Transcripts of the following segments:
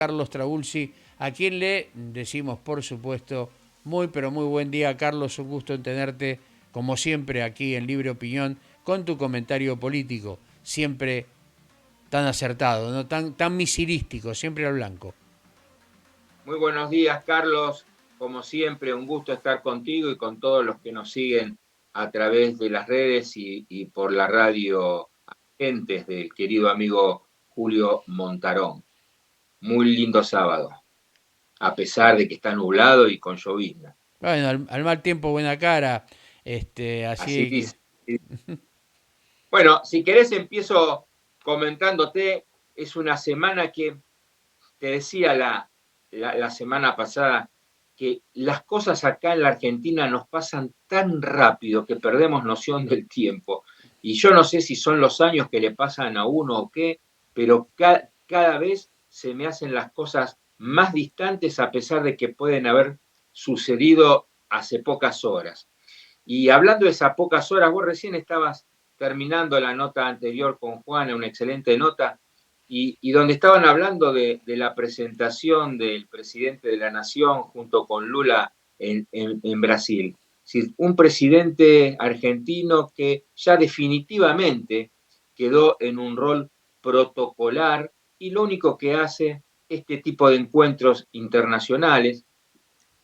Carlos Trabulsi, a quien le decimos, por supuesto, muy pero muy buen día, Carlos. Un gusto en tenerte, como siempre, aquí en Libre Opinión, con tu comentario político, siempre tan acertado, ¿no? Tan misilístico, siempre al blanco. Muy buenos días, Carlos. Como siempre, un gusto estar contigo y con todos los que nos siguen a través de las redes y por la radio Agentes del querido amigo Julio Montarón. Muy lindo sábado, a pesar de que está nublado y con llovizna. Bueno, al mal tiempo, buena cara, Así así que... dice. Bueno, si querés empiezo comentándote, es una semana que te decía la semana pasada que las cosas acá en la Argentina nos pasan tan rápido que perdemos noción del tiempo. Y yo no sé si son los años que le pasan a uno o qué, pero cada vez se me hacen las cosas más distantes a pesar de que pueden haber sucedido hace pocas horas. Y hablando de esas pocas horas, vos recién estabas terminando la nota anterior con Juana, una excelente nota, y donde estaban hablando de la presentación del presidente de la Nación junto con Lula en Brasil. Es decir, un presidente argentino que ya definitivamente quedó en un rol protocolar y lo único que hace este tipo de encuentros internacionales,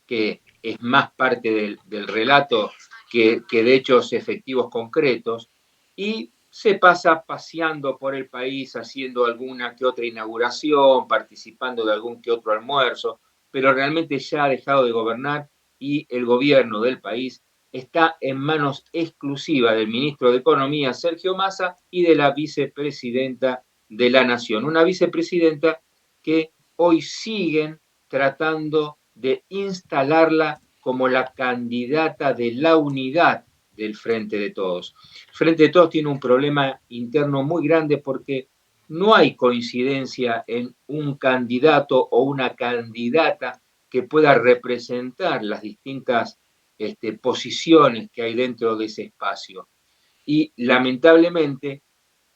que es más parte del relato que de hechos efectivos concretos, y se pasa paseando por el país, haciendo alguna que otra inauguración, participando de algún que otro almuerzo, pero realmente ya ha dejado de gobernar y el gobierno del país está en manos exclusivas del ministro de Economía, Sergio Massa, y de la vicepresidenta de la Nación. Una vicepresidenta que hoy siguen tratando de instalarla como la candidata de la unidad del Frente de Todos. El Frente de Todos tiene un problema interno muy grande porque no hay coincidencia en un candidato o una candidata que pueda representar las distintas posiciones que hay dentro de ese espacio. Y lamentablemente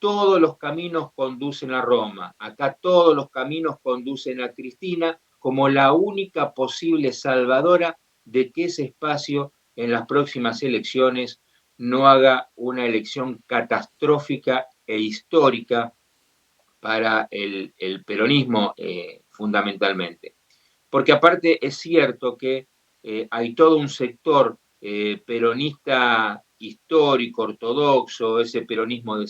todos los caminos conducen a Roma. Acá todos los caminos conducen a Cristina como la única posible salvadora de que ese espacio en las próximas elecciones no haga una elección catastrófica e histórica para el peronismo fundamentalmente. Porque aparte es cierto que hay todo un sector peronista histórico, ortodoxo, ese peronismo de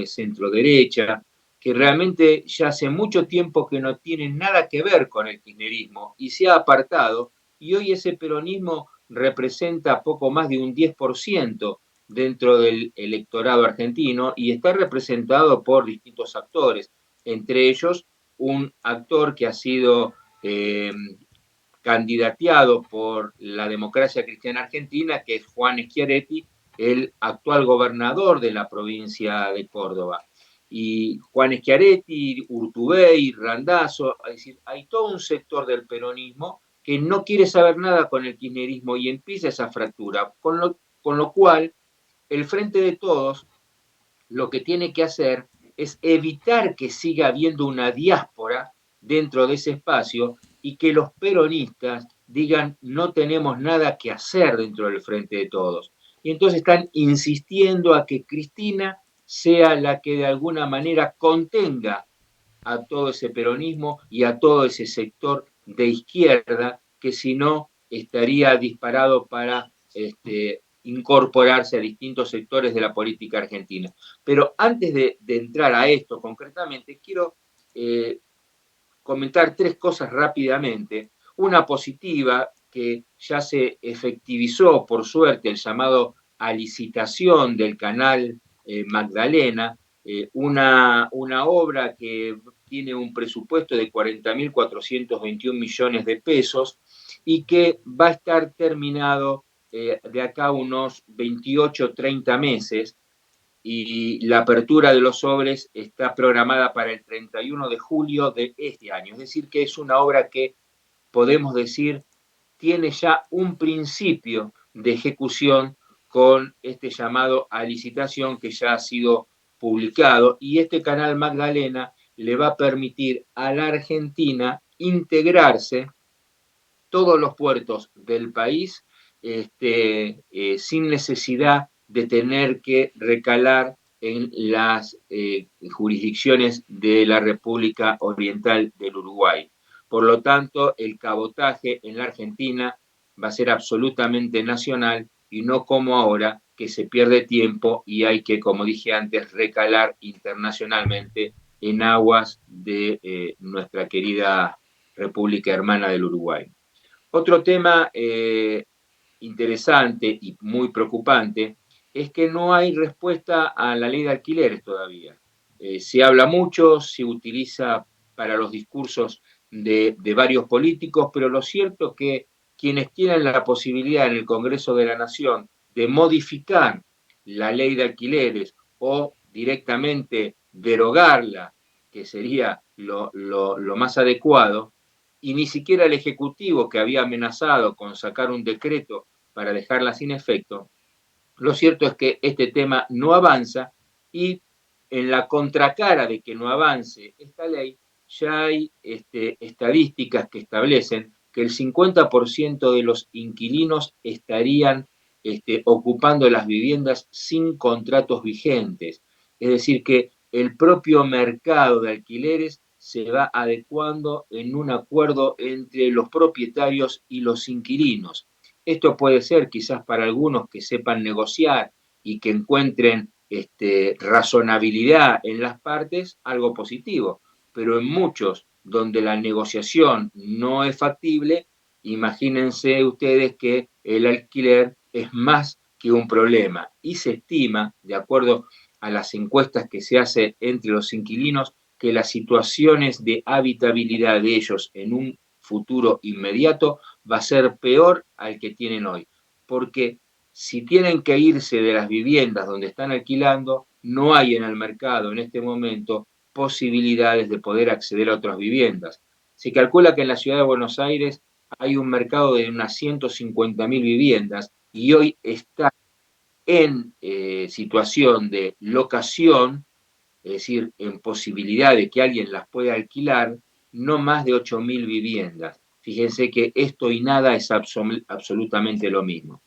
centro derecha, que realmente ya hace mucho tiempo que no tiene nada que ver con el kirchnerismo y se ha apartado, y hoy ese peronismo representa poco más de un 10% dentro del electorado argentino y está representado por distintos actores, entre ellos un actor que ha sido eh, candidateado por la democracia cristiana argentina, que es Juan Schiaretti, el actual gobernador de la provincia de Córdoba. Y Juan Schiaretti, Urtubey, Randazzo, es decir, hay todo un sector del peronismo que no quiere saber nada con el kirchnerismo y empieza esa fractura, con lo cual el Frente de Todos lo que tiene que hacer es evitar que siga habiendo una diáspora dentro de ese espacio y que los peronistas digan no tenemos nada que hacer dentro del Frente de Todos. Y entonces están insistiendo a que Cristina sea la que de alguna manera contenga a todo ese peronismo y a todo ese sector de izquierda que si no estaría disparado para incorporarse a distintos sectores de la política argentina. Pero antes de entrar a esto concretamente, quiero eh, comentar tres cosas rápidamente. Una positiva, que ya se efectivizó, por suerte, el llamado a licitación del canal Magdalena, una obra que tiene un presupuesto de 40.421 millones de pesos y que va a estar terminado de acá a unos 28, 30 meses, y la apertura de los sobres está programada para el 31 de julio de este año. Es decir, que es una obra que podemos decir tiene ya un principio de ejecución con este llamado a licitación que ya ha sido publicado. Y este canal Magdalena le va a permitir a la Argentina integrarse todos los puertos del país sin necesidad de tener que recalar en las jurisdicciones de la República Oriental del Uruguay. Por lo tanto, el cabotaje en la Argentina va a ser absolutamente nacional y no como ahora, que se pierde tiempo y hay que, como dije antes, recalar internacionalmente en aguas de nuestra querida República Hermana del Uruguay. Otro tema interesante y muy preocupante es que no hay respuesta a la ley de alquileres todavía. Se habla mucho, se utiliza para los discursos de varios políticos, pero lo cierto es que quienes tienen la posibilidad en el Congreso de la Nación de modificar la ley de alquileres o directamente derogarla, que sería lo más adecuado, y ni siquiera el Ejecutivo, que había amenazado con sacar un decreto para dejarla sin efecto, lo cierto es que este tema no avanza y en la contracara de que no avance esta ley, ya hay estadísticas que establecen que el 50% de los inquilinos estarían ocupando las viviendas sin contratos vigentes. Es decir, que el propio mercado de alquileres se va adecuando en un acuerdo entre los propietarios y los inquilinos. Esto puede ser quizás para algunos que sepan negociar y que encuentren razonabilidad en las partes, algo positivo, pero en muchos donde la negociación no es factible, imagínense ustedes que el alquiler es más que un problema y se estima, de acuerdo a las encuestas que se hace entre los inquilinos, que las situaciones de habitabilidad de ellos en un futuro inmediato va a ser peor al que tienen hoy, porque si tienen que irse de las viviendas donde están alquilando, no hay en el mercado en este momento posibilidades de poder acceder a otras viviendas. Se calcula que en la ciudad de Buenos Aires hay un mercado de unas 150.000 viviendas y hoy está en situación de locación, es decir, en posibilidad de que alguien las pueda alquilar, no más de 8.000 viviendas. Fíjense que esto y nada es absolutamente lo mismo.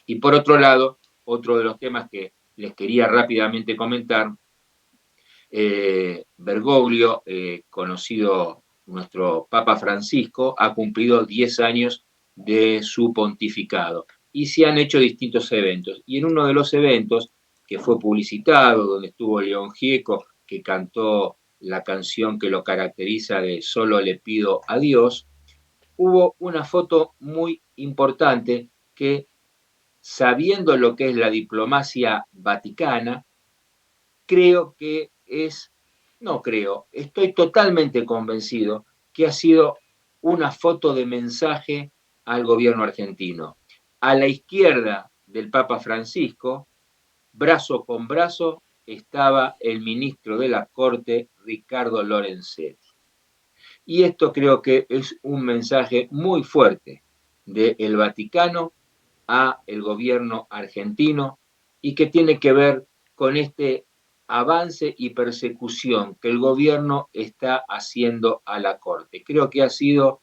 Y por otro lado, otro de los temas que les quería rápidamente comentar, Bergoglio, conocido nuestro Papa Francisco, ha cumplido 10 años de su pontificado y se han hecho distintos eventos. Y en uno de los eventos, que fue publicitado, donde estuvo León Gieco, que cantó la canción que lo caracteriza de Solo le pido a Dios, hubo una foto muy importante que, sabiendo lo que es la diplomacia vaticana, creo que es, no creo, estoy totalmente convencido que ha sido una foto de mensaje al gobierno argentino. A la izquierda del Papa Francisco, brazo con brazo, estaba el ministro de la Corte, Ricardo Lorenzetti. Y esto creo que es un mensaje muy fuerte del Vaticano a el gobierno argentino y que tiene que ver con este avance y persecución que el gobierno está haciendo a la Corte. Creo que ha sido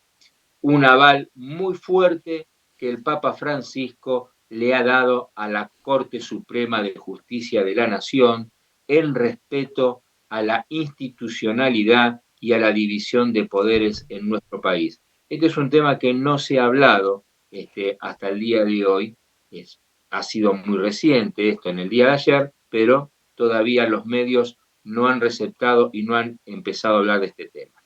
un aval muy fuerte que el Papa Francisco le ha dado a la Corte Suprema de Justicia de la Nación en respeto a la institucionalidad y a la división de poderes en nuestro país. Este es un tema que no se ha hablado hasta el día de hoy. Ha sido muy reciente esto en el día de ayer, pero todavía los medios no han receptado y no han empezado a hablar de este tema.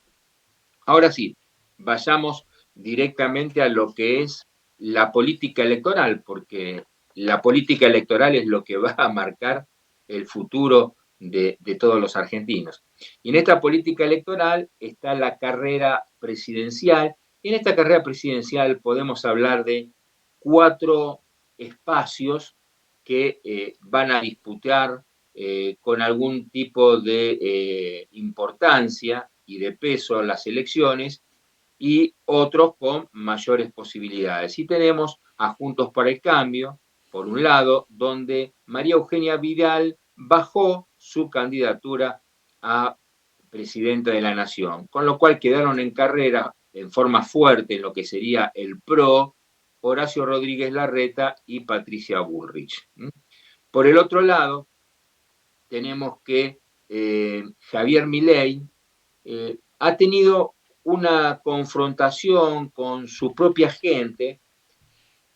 Ahora sí, vayamos directamente a lo que es la política electoral, porque la política electoral es lo que va a marcar el futuro de todos los argentinos. Y en esta política electoral está la carrera presidencial, y en esta carrera presidencial podemos hablar de 4 espacios que van a disputar con algún tipo de importancia y de peso las elecciones, y otros con mayores posibilidades. Y tenemos a Juntos por el Cambio, por un lado, donde María Eugenia Vidal bajó su candidatura a presidenta de la Nación, con lo cual quedaron en carrera en forma fuerte en lo que sería el PRO, Horacio Rodríguez Larreta y Patricia Bullrich. Por el otro lado, tenemos que Javier Milei ha tenido una confrontación con su propia gente.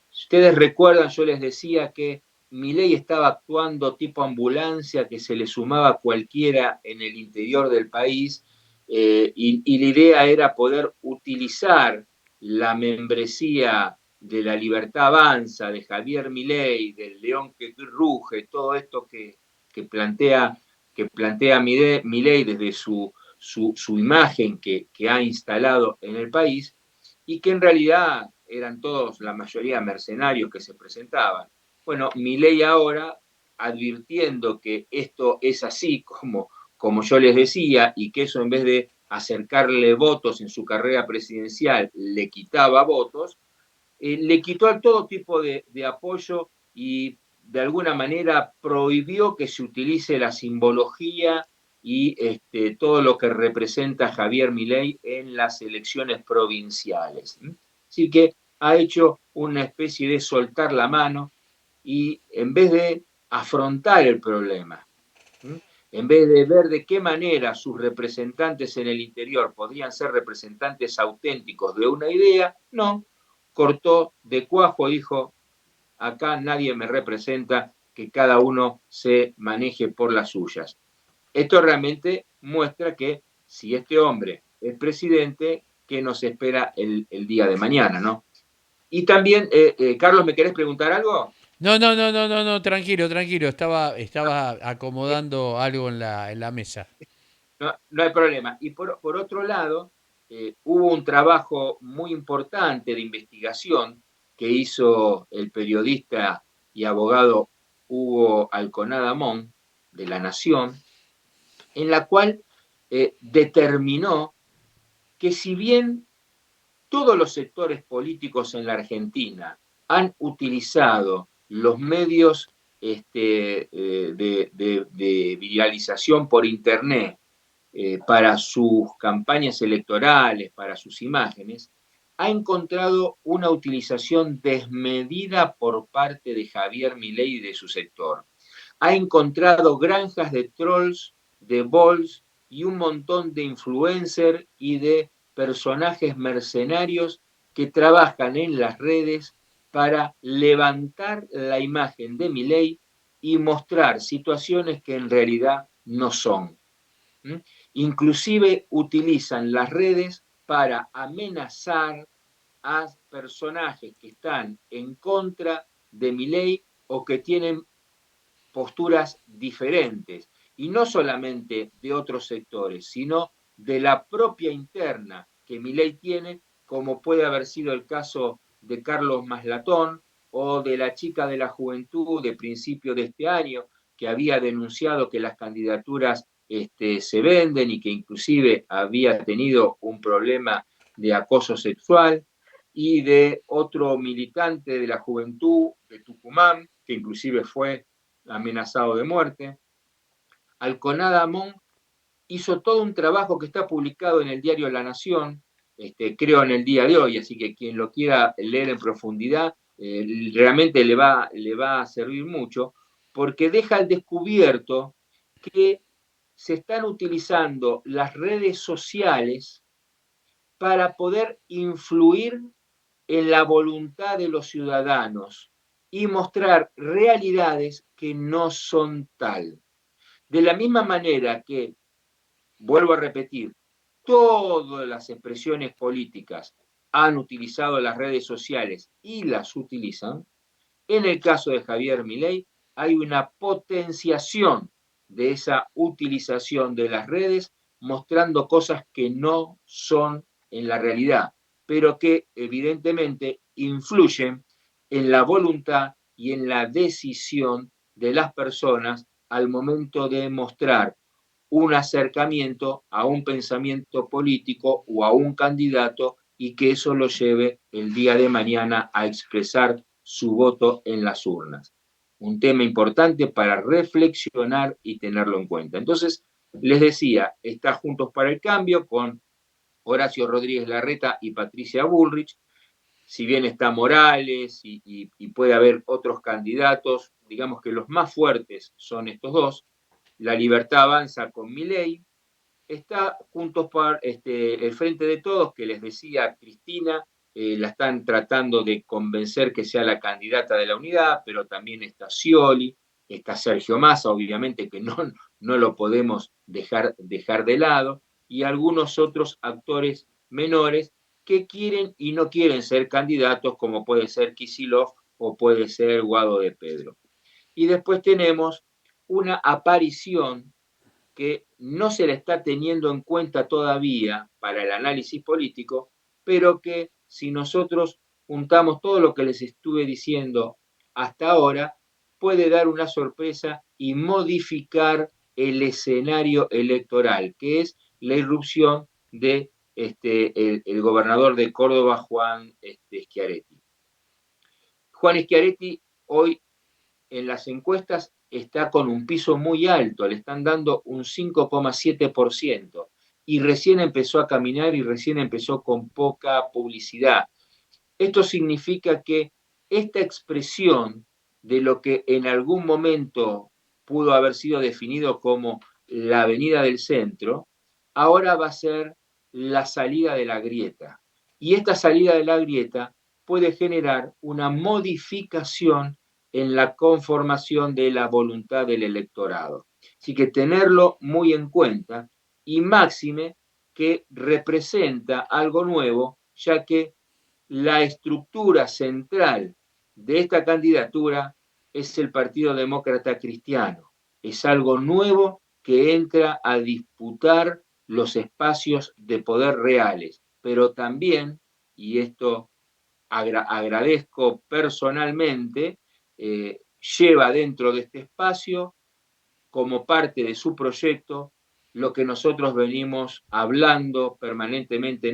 Si ustedes recuerdan, yo les decía que Milei estaba actuando tipo ambulancia, que se le sumaba cualquiera en el interior del país, y la idea era poder utilizar la membresía de la Libertad Avanza, de Javier Milei, del León que ruge, todo esto que plantea, Milei desde su imagen que ha instalado en el país, y que en realidad eran todos, la mayoría, mercenarios que se presentaban. Bueno, Milei ahora, advirtiendo que esto es así como yo les decía, y que eso en vez de acercarle votos en su carrera presidencial, le quitaba votos, le quitó a todo tipo de apoyo y de alguna manera prohibió que se utilice la simbología y todo lo que representa Javier Milei en las elecciones provinciales. Así que ha hecho una especie de soltar la mano y en vez de afrontar el problema, en vez de ver de qué manera sus representantes en el interior podrían ser representantes auténticos de una idea, no, cortó de cuajo, dijo, acá nadie me representa, que cada uno se maneje por las suyas. Esto realmente muestra que si este hombre es presidente, ¿qué nos espera el día de mañana, no? Y también, Carlos, ¿me querés preguntar algo? No, no, no, no, no, no, tranquilo, tranquilo. Estaba acomodando algo en la mesa. No, no hay problema. Y por otro lado, hubo un trabajo muy importante de investigación que hizo el periodista y abogado Hugo Alconada Mon de La Nación, en la cual determinó que si bien todos los sectores políticos en la Argentina han utilizado los medios de viralización por Internet para sus campañas electorales, para sus imágenes, ha encontrado una utilización desmedida por parte de Javier Milei y de su sector. Ha encontrado granjas de trolls, de bots y un montón de influencers y de personajes mercenarios que trabajan en las redes para levantar la imagen de Milei y mostrar situaciones que en realidad no son. Inclusive utilizan las redes para amenazar a personajes que están en contra de Milei o que tienen posturas diferentes, y no solamente de otros sectores, sino de la propia interna que Milei tiene, como puede haber sido el caso de Carlos Maslatón o de la chica de la juventud de principio de este año, que había denunciado que las candidaturas se venden y que inclusive había tenido un problema de acoso sexual, y de otro militante de la juventud de Tucumán, que inclusive fue amenazado de muerte. Alconada Amón hizo todo un trabajo que está publicado en el diario La Nación, creo en el día de hoy, así que quien lo quiera leer en profundidad, realmente le va a servir mucho, porque deja al descubierto que se están utilizando las redes sociales para poder influir en la voluntad de los ciudadanos y mostrar realidades que no son tal. De la misma manera que, vuelvo a repetir, todas las expresiones políticas han utilizado las redes sociales y las utilizan, en el caso de Javier Milei hay una potenciación de esa utilización de las redes, mostrando cosas que no son en la realidad, pero que evidentemente influyen en la voluntad y en la decisión de las personas al momento de mostrar un acercamiento a un pensamiento político o a un candidato, y que eso lo lleve el día de mañana a expresar su voto en las urnas. Un tema importante para reflexionar y tenerlo en cuenta. Entonces, Les decía, está Juntos para el Cambio con Horacio Rodríguez Larreta y Patricia Bullrich. Si bien está Morales y puede haber otros candidatos, digamos que los más fuertes son estos dos. La Libertad Avanza con Milei. Está Juntos por el Frente de Todos, que les decía Cristina, la están tratando de convencer que sea la candidata de la unidad, pero también está Scioli, está Sergio Massa, obviamente que no lo podemos dejar de lado, y algunos otros actores menores que quieren y no quieren ser candidatos, como puede ser Kicillof o puede ser Guado de Pedro. Y después tenemos una aparición que no se la está teniendo en cuenta todavía para el análisis político, pero que si nosotros juntamos todo lo que les estuve diciendo hasta ahora, puede dar una sorpresa y modificar el escenario electoral, que es la irrupción de el gobernador de Córdoba, Juan Schiaretti. Juan Schiaretti hoy en las encuestas está con un piso muy alto, le están dando un 5,7% y recién empezó a caminar y recién empezó con poca publicidad. Esto significa que esta expresión de lo que en algún momento pudo haber sido definido como la avenida del centro, ahora va a ser la salida de la grieta. Y esta salida de la grieta puede generar una modificación en la conformación de la voluntad del electorado. Así que tenerlo muy en cuenta y máxime que representa algo nuevo, ya que la estructura central de esta candidatura es el Partido Demócrata Cristiano. Es algo nuevo que entra a disputar los espacios de poder reales, pero también, y esto agradezco personalmente, lleva dentro de este espacio como parte de su proyecto lo que nosotros venimos hablando permanentemente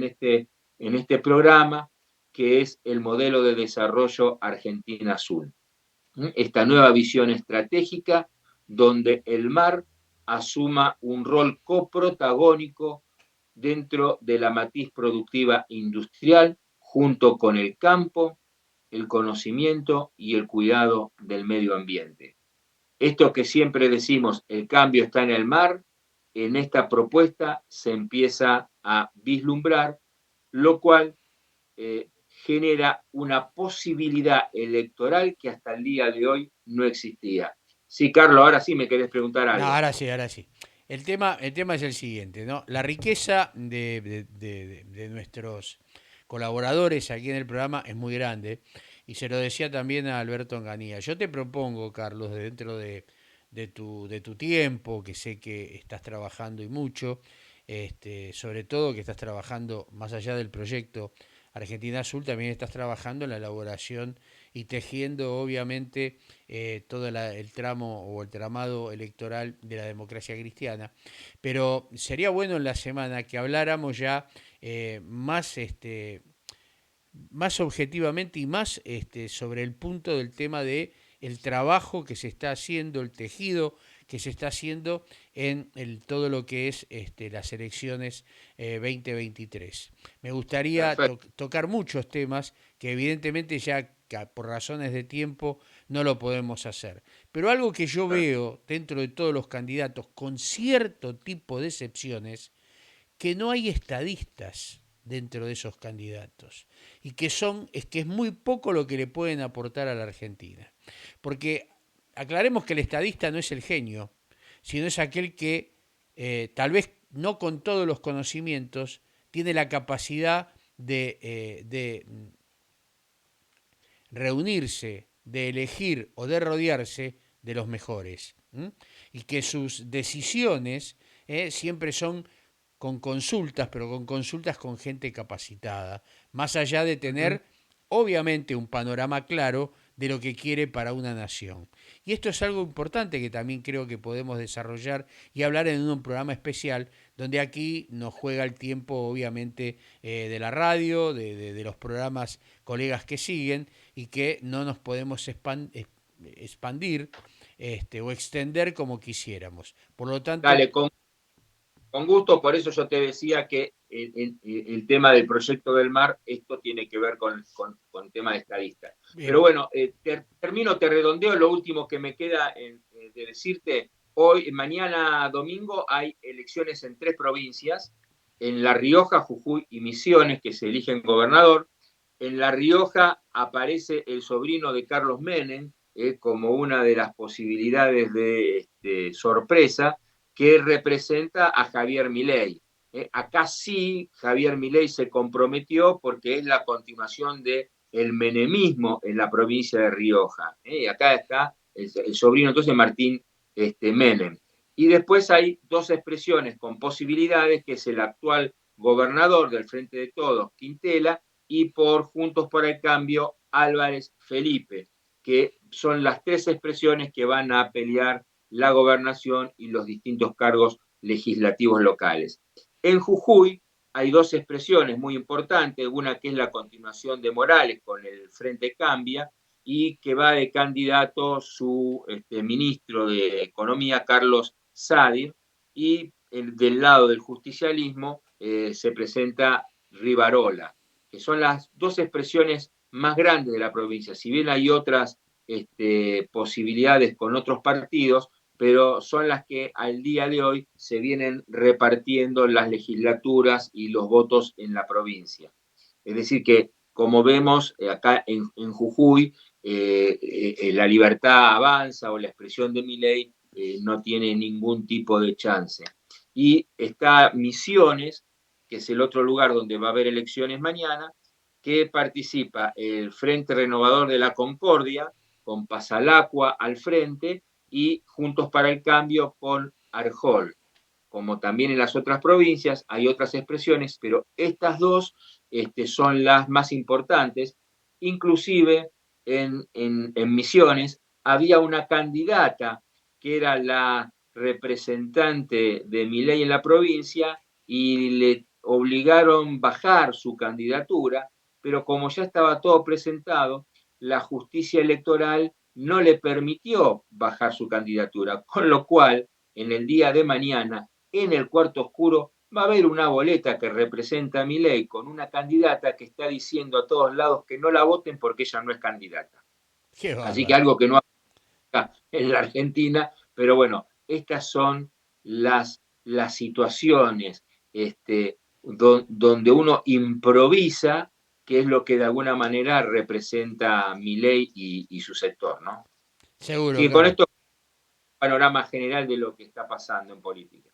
en este programa, que es el modelo de desarrollo Argentina Azul. Esta nueva visión estratégica donde el mar asuma un rol coprotagónico dentro de la matriz productiva industrial, junto con el campo, el conocimiento y el cuidado del medio ambiente. Esto que siempre decimos, el cambio está en el mar, en esta propuesta se empieza a vislumbrar, lo cual genera una posibilidad electoral que hasta el día de hoy no existía. Sí, Carlos, ahora sí me querés preguntar No, algo. ahora sí, ahora sí. El tema es el siguiente, ¿no? La riqueza de nuestros colaboradores aquí en el programa es muy grande y se lo decía también a Alberto Enganía. Yo te propongo, Carlos, dentro de tu tiempo, que sé que estás trabajando y mucho, sobre todo que estás trabajando más allá del proyecto Argentina Azul, también estás trabajando en la elaboración y tejiendo, obviamente, todo el tramo o el tramado electoral de la democracia cristiana. Pero sería bueno en la semana que habláramos ya más objetivamente y más sobre el punto del tema de el trabajo que se está haciendo, el tejido que se está haciendo en todo lo que es las elecciones 2023. Me gustaría Perfecto. tocar muchos temas que evidentemente ya por razones de tiempo no lo podemos hacer. Pero algo que yo veo dentro de todos los candidatos, con cierto tipo de excepciones, que no hay estadistas dentro de esos candidatos y que es muy poco lo que le pueden aportar a la Argentina. Porque aclaremos que el estadista no es el genio, sino es aquel que tal vez no con todos los conocimientos tiene la capacidad de reunirse, de elegir o de rodearse de los mejores. ¿M? Y que sus decisiones siempre son con consultas, pero con consultas con gente capacitada, más allá de tener, obviamente, un panorama claro de lo que quiere para una nación. Y esto es algo importante que también creo que podemos desarrollar y hablar en un programa especial, donde aquí nos juega el tiempo, obviamente, de la radio, de los programas colegas que siguen, y que no nos podemos expandir o extender como quisiéramos. Por lo tanto, Dale, con gusto, por eso yo te decía que el tema del proyecto del mar, esto tiene que ver con tema de estadista. Pero Bien. bueno, te redondeo lo último que me queda de decirte. Hoy, mañana domingo, hay elecciones en 3 provincias, en La Rioja, Jujuy y Misiones, que se eligen gobernador. En La Rioja aparece el sobrino de Carlos Menem, como una de las posibilidades de sorpresa, que representa a Javier Milei. Acá sí Javier Milei se comprometió porque es la continuación del menemismo en la provincia de Rioja. Acá está el sobrino entonces Martín Menem. Y después hay 2 expresiones con posibilidades, que es el actual gobernador del Frente de Todos, Quintela, y por Juntos por el Cambio, Álvarez Felipe, que son las 3 expresiones que van a pelear la gobernación y los distintos cargos legislativos locales. En Jujuy hay 2 expresiones muy importantes, una que es la continuación de Morales con el Frente Cambia, y que va de candidato su ministro de Economía, Carlos Sadir, y del lado del justicialismo se presenta Rivarola, que son las 2 expresiones más grandes de la provincia. Si bien hay otras posibilidades con otros partidos, pero son las que al día de hoy se vienen repartiendo las legislaturas y los votos en la provincia. Es decir, que como vemos acá en Jujuy, la libertad avanza, o la expresión de Milei no tiene ningún tipo de chance. Y está Misiones, que es el otro lugar donde va a haber elecciones mañana, que participa el Frente Renovador de la Concordia, con Pasalacua al frente, y Juntos para el Cambio con Arjol. Como también en las otras provincias hay otras expresiones, pero estas 2 son las más importantes. Inclusive en Misiones había una candidata que era la representante de Milei en la provincia, y le obligaron bajar su candidatura, pero como ya estaba todo presentado, la justicia electoral no le permitió bajar su candidatura, con lo cual en el día de mañana, en el cuarto oscuro, va a haber una boleta que representa a Milei con una candidata que está diciendo a todos lados que no la voten porque ella no es candidata. Qué Así que bárbaro. algo que no acá en la Argentina, pero bueno, estas son las situaciones donde uno improvisa, que es lo que de alguna manera representa Milei y su sector, ¿no? Así Seguro, que con Carlos. esto, panorama general de lo que está pasando en política.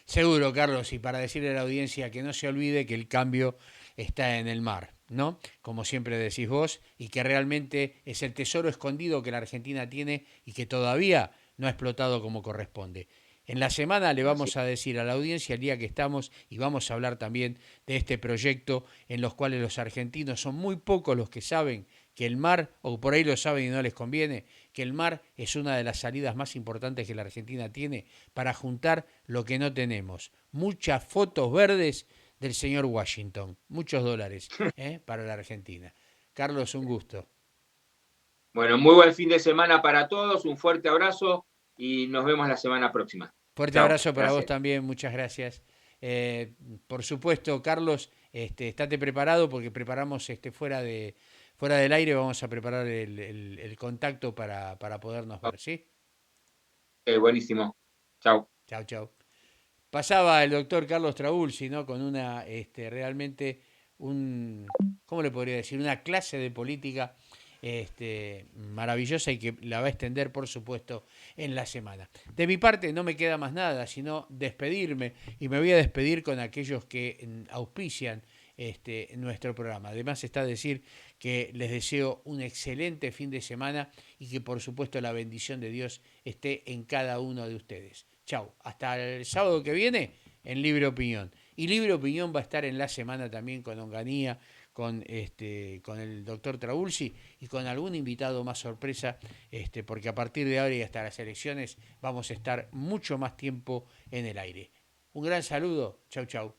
Seguro, Carlos, y para decirle a la audiencia que no se olvide que el cambio está en el mar, ¿no? Como siempre decís vos, y que realmente es el tesoro escondido que la Argentina tiene y que todavía no ha explotado como corresponde. En la semana le Así. vamos a decir a la audiencia el día que estamos, y vamos a hablar también de este proyecto en los cuales los argentinos son muy pocos los que saben que el mar, o por ahí lo saben y no les conviene, que el mar es una de las salidas más importantes que la Argentina tiene para juntar lo que no tenemos. Muchas fotos verdes del señor Washington, muchos dólares para la Argentina. Carlos, un gusto. Bueno, muy buen fin de semana para todos, un fuerte abrazo y nos vemos la semana próxima. Fuerte Chao, abrazo para vos gracias. también, muchas gracias. Por supuesto, Carlos, estate preparado porque preparamos fuera del aire, vamos a preparar el contacto para podernos ver, ¿sí? Buenísimo. Chao. Chao, chao. Pasaba el doctor Carlos Trabulsi, ¿no? Con una, realmente, ¿cómo le podría decir? Una clase de política maravillosa y que la va a extender, por supuesto, en la semana. De mi parte no me queda más nada, sino despedirme, y me voy a despedir con aquellos que auspician nuestro programa. Además está decir que les deseo un excelente fin de semana y que por supuesto la bendición de Dios esté en cada uno de ustedes. Chau, hasta el sábado que viene en Libre Opinión. Y Libre Opinión va a estar en la semana también con Onganía, con el doctor Trabulsi y con algún invitado más sorpresa, porque a partir de ahora y hasta las elecciones vamos a estar mucho más tiempo en el aire. Un gran saludo, chau chau.